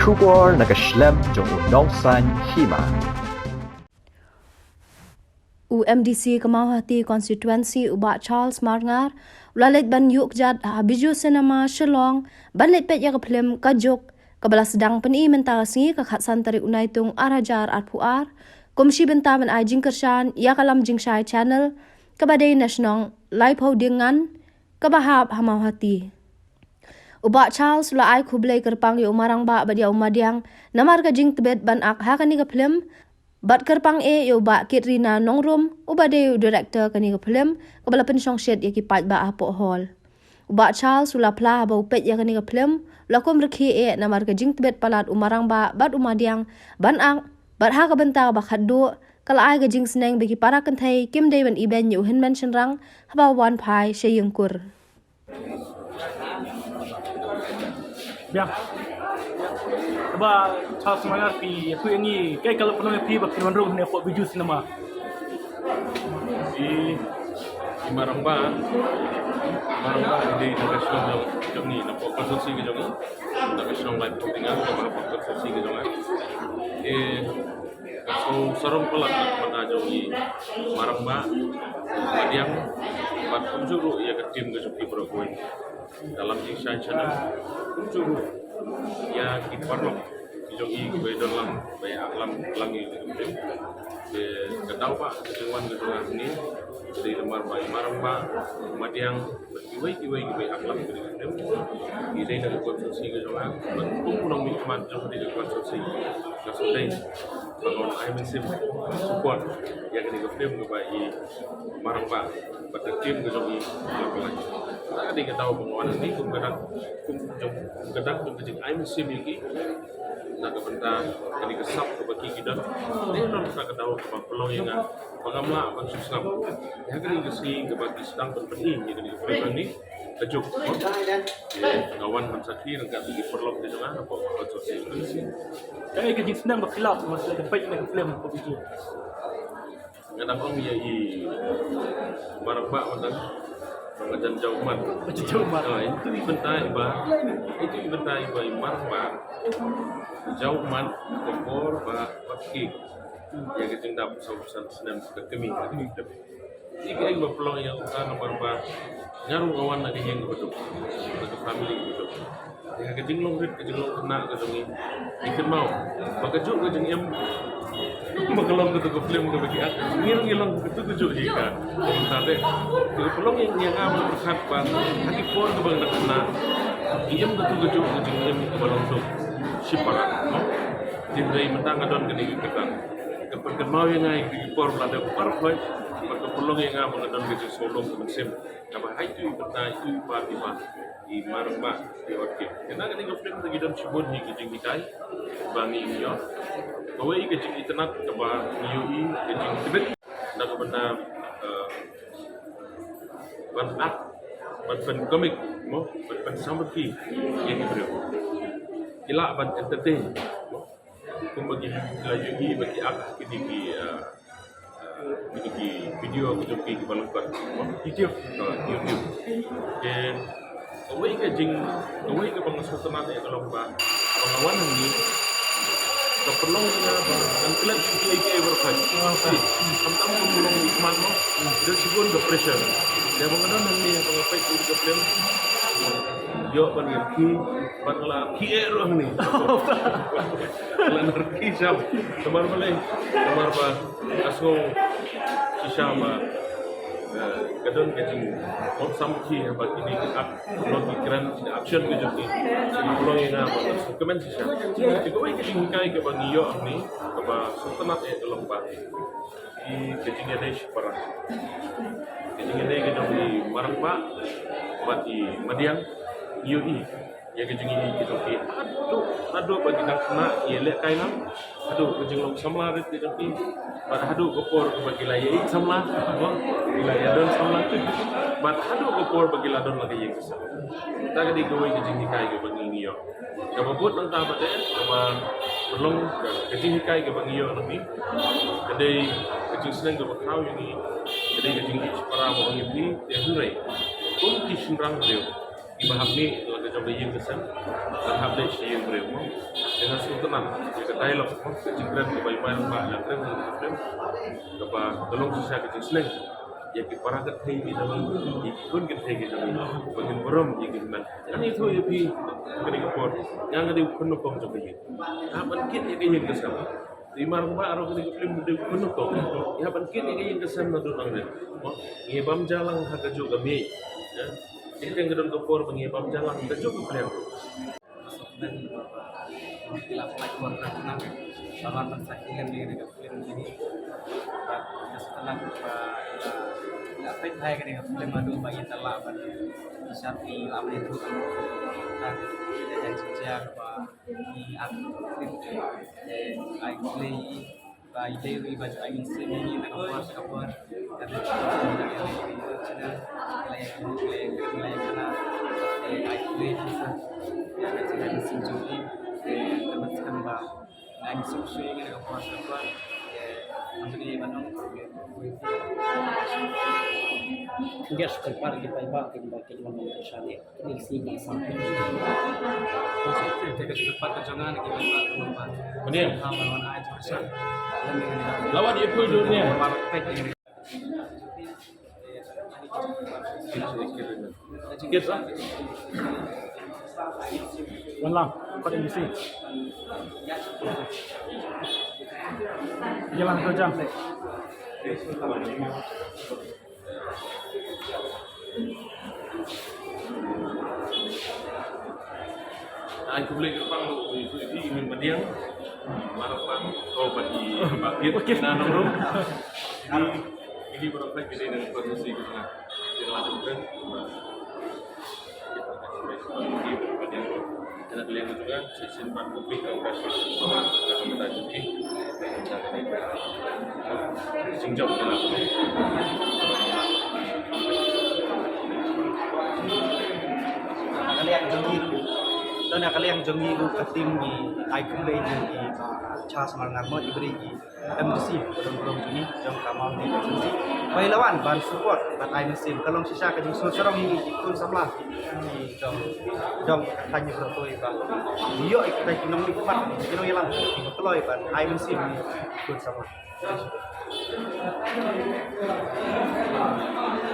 Shubor nakaslem jong Nongsan Hima. UMDC Kemauhati Konstituensi Ubak Charles Marngar Lalit ban yuk jad habiju senama Shillong banlit pet ya keplem kajuk kabala sedang peni mentara singi kakhat santari unaitung arajar arpuar komisi bentaman ajing kershan ya kalam jingshai channel kabadai nasional laipau dengan kabahap Hamauhati Ubak Charles la ai kublai kerpang yu umarang ba badia umadiang namar kajing tebet ban ak hakani keplem Bat kerpang yu ba Kitrina Nongrum ubade director kani ke film kabala pensong shed yaki pat ba apo hall. Uba Charles ula pla ba upet ya kani ke film lakom rekhi namar ke jing tibet palat umarang ba bat umadiang ban ang bat ha ka benta ba khaddu kala ai ke jing seneng bagi para kenthai kim day ban iben yu hin mention rang haba wan pai sheyungkur. Ya. Ba Charles Marngar pi aku ini kai kalau pernah pi ba Kirwanrong ne ko biju sinema. Di Maramba di nasional jong ni nampak konstruksi ke jong ni nasional live tinggal nampak konstruksi ke jong so sarung pelak pada jong ni Maramba madiang bat kunjuru ia ke tim ke jong pro koi dalam desain channel kunjuru ya kiparlok jong i koi dalam banyak alam tim de kadau pak kejuan ni dari lembar bayi Maramba madiang kiwai aklam dem ide nak konstruksi ke jalan bentuk pulang mikmat jong di konstruksi kasudai bangun ai mesim support yang di film ke bayi Maramba pada tim ke jong tak ada kita tahu penguan ini kadang kejing ai mesim lagi nak kebentar kali kesap ke bagi kita dia orang tak tahu ke pelong yang pengamla bang susam yang kali kesi ke bagi sedang berpening yang kali film ni kejuk kawan mansaki nak bagi pelong di sana apa sosial ni Kai ke jing senang berkhilaf masa dapat nak film ko biju. kadang orang ya i marabak macam macam jauman Coba. itu bentai ba marabak jauman kompor ba bakki yang kita dapat sausan senam kami jika yang berpeluang yang utama marabak ngaruh kawan nak yang betul betul family betul yang kejing long kena ke sungai ikan mau bakajuk ke jeng yang makalong ke tu film ke bagi ngilong ke tu jika tadi pelong yang amat berkat bang hati por ke bang nak kena iem ke tu ke jeng yang balong tu siparan tim dari mentang adon ke ni kita keperken mau yang ngai ke por belanda par boy maka pelong yang amat adon ke solong ke mesim apa itu betul itu parti di Maramba di Orchid. Kena ketika film lagi dalam cibun ni kejing hitai bangi niyo. Bawa i kejing internet keba niyo i kejing tibet nak benda ban komik mo ban samaki yang diberi. Gila ban entertain. Kum bagi laju i bagi ak kini video kejung ki balungkan YouTube. YouTube. Dan away ke bang sultanat ya kalau pengawan ini keperluan niya ang klub si ke berkai samtam pemulung ikman mo dia sigon the pressure dia mengenal ni pengapai itu ke film yo pan yang ki pan la ki ero ni lan ki jam kamar ba aso si sama kadang kecil, orang sampai apa ini ak, kalau pikiran action ke jadi, kalau yang apa, dokumen sih sah. Jika orang kecil hikai ke bagi yo ni, keba sultanat dalam bah, di kecilnya deh separah, kecilnya deh ke jadi Maramba, bagi Madiang, yo ya kecil ini kita pi, aduh bagi nak kena, ya lek kainam, aduh kecil long samlar itu jadi, aduh kopor bagi layar samlar, wilayah don samlar tu, aduh kopor bagi ladon lagi yang kesal. Tak ada kawai kecil hikai ke bagi ini yo, kalau buat nanti apa deh, kalau perlong kecil hikai ke bagi yo nanti, jadi kecil senang ke bakau ini, jadi kecil para orang ini dia hurai, pun kisah rang dia, ibahap ni laga coba yang kesan dan habis yang beremu dengan sultanan jika dialog jengkran kebaikan pak dan keren keba tolong susah kecil seleng ya para ketai kita ikut ketai kita bagian berom yang kita kan itu ya pi kini kepor yang ada penuh kong coba ini apa kit yang kesan di marumah arah kini keplim di penuh kong ya apa kit yang kesan na doang deh ngibam jalan harga juga mi jadi yang gedung kepor mengibam jalan harga juga kalian dan istilah pelakon karena lawan mensaksikan di negara film ini setelah apa yang saya kira film adu bagi telah Syafi lama itu kan dan sejak di aktif I play by daily but I can see ini nak kawan dan karena I play dengan sinjui teman-teman bah dan sukses dengan kawan untuk di Bandung Dia suka pergi pagi di mana terjadi ini sih sampai kita cepat jangan kita lupa Benar. lawan aja besar lawan dia pun dunia sikit lah Walang, kat MDC. Jalan 2 jam. Aku boleh kepang itu ingin berdiam marapan kau bagi bakit na nongrum ini berapa kita dengan kondisi kita yang lakukan dan kalian juga season 4 kopi kau kasih akan kita cuci singjau dalam kalian jongi lu ketim di icon lay di Charles Marngar mo ibri di MDC belum ini jong kamal di MDC may lawan ban support ban I mesin kalong sisa ka jing sarong ni ikun samla di jong tanya berapa iba iyo ikut kinong lipat kinong ilang ikut ban I mesin ikun samla